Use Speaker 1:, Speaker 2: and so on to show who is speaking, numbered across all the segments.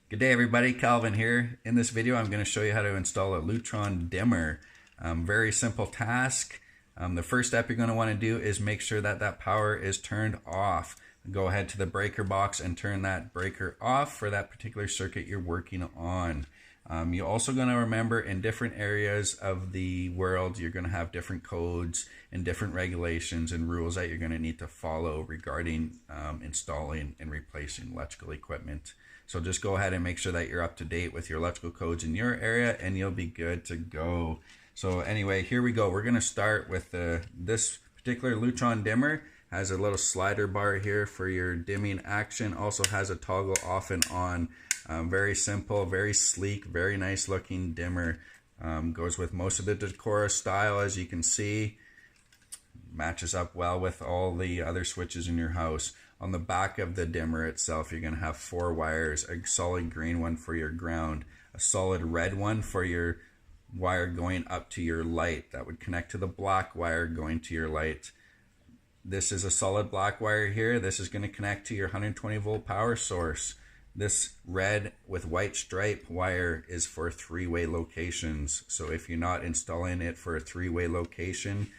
Speaker 1: Good day everybody, Calvin here. In this video I'm going to show you how to install a Lutron dimmer. Very simple task. The first step you're going to want to do is make sure that that power is turned off. Go ahead to the breaker box and turn that breaker off for that particular circuit you're working on. You're also going to remember in different areas of the world you're going to have different codes and different regulations and rules that you're going to need to follow regarding installing and replacing electrical equipment. So just go ahead and make sure that you're up to date with your electrical codes in your area and you'll be good to go. So anyway, here we go. We're going to start with this particular Lutron dimmer. Has a little slider bar here for your dimming action. Also has a toggle off and on. Very simple, very sleek, very nice looking dimmer. Goes with most of the decor style, as you can see. Matches up well with all the other switches in your house. On the back of the dimmer itself, you're going to have 4 wires, a solid green one for your ground, a solid red one for your wire going up to your light. That would connect to the black wire going to your light. This is a solid black wire here. This is going to connect to your 120 volt power source. This red with white stripe wire is for 3-way locations. So if you're not installing it for a 3-way location,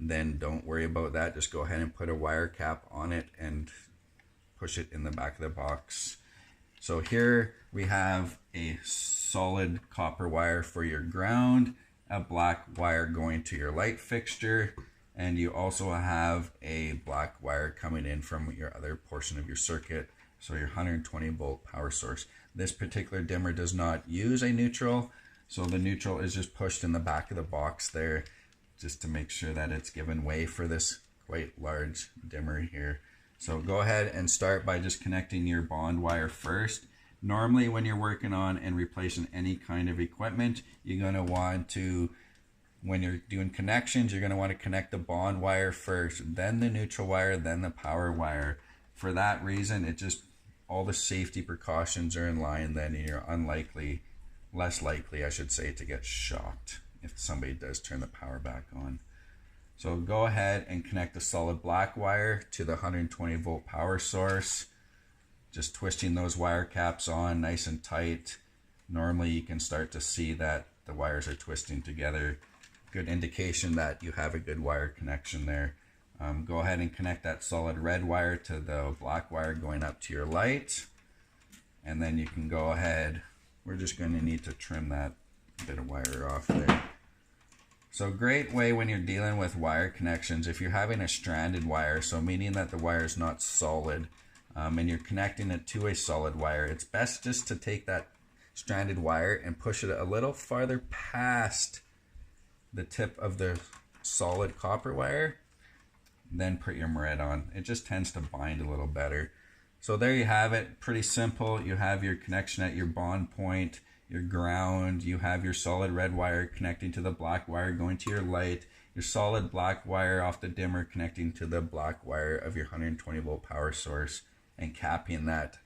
Speaker 1: then don't worry about that. Just go ahead and put a wire cap on it and push it in the back of the box. So here we have a solid copper wire for your ground, a black wire going to your light fixture, and you also have a black wire coming in from your other portion of your circuit, so your 120 volt power source. This particular dimmer does not use a neutral, so the neutral is just pushed in the back of the box there, just to make sure that it's given way for this quite large dimmer here. So go ahead and start by just connecting your bond wire first. Normally when you're working on and replacing any kind of equipment, you're going to want to, when you're doing connections, you're going to want to connect the bond wire first, then the neutral wire, then the power wire. For that reason, it just, all the safety precautions are in line, then you're less likely I should say, to get shocked if somebody does turn the power back on. So go ahead and connect the solid black wire to the 120 volt power source. Just twisting those wire caps on nice and tight. Normally you can start to see that the wires are twisting together. Good indication that you have a good wire connection there. Go ahead and connect that solid red wire to the black wire going up to your light. And then you can go ahead, we're just going to need to trim that bit of wire off there. So great way when you're dealing with wire connections, if you're having a stranded wire, so meaning that the wire is not solid, and you're connecting it to a solid wire, it's best just to take that stranded wire and push it a little farther past the tip of the solid copper wire, then put your thread on. It just tends to bind a little better. So there you have it, pretty simple. You have your connection at your bond point, your ground, you have your solid red wire connecting to the black wire going to your light, your solid black wire off the dimmer connecting to the black wire of your 120 volt power source, and capping that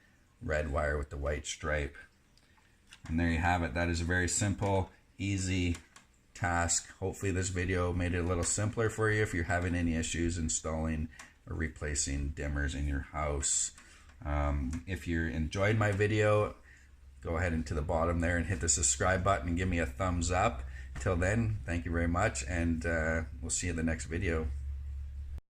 Speaker 1: red wire with the white stripe. And there you have it. That is a very simple, easy task. Hopefully this video made it a little simpler for you if you're having any issues installing or replacing dimmers in your house. If you enjoyed my video, go ahead into the bottom there and hit the subscribe button and give me a thumbs up. Till then, thank you very much, and we'll see you in the next video.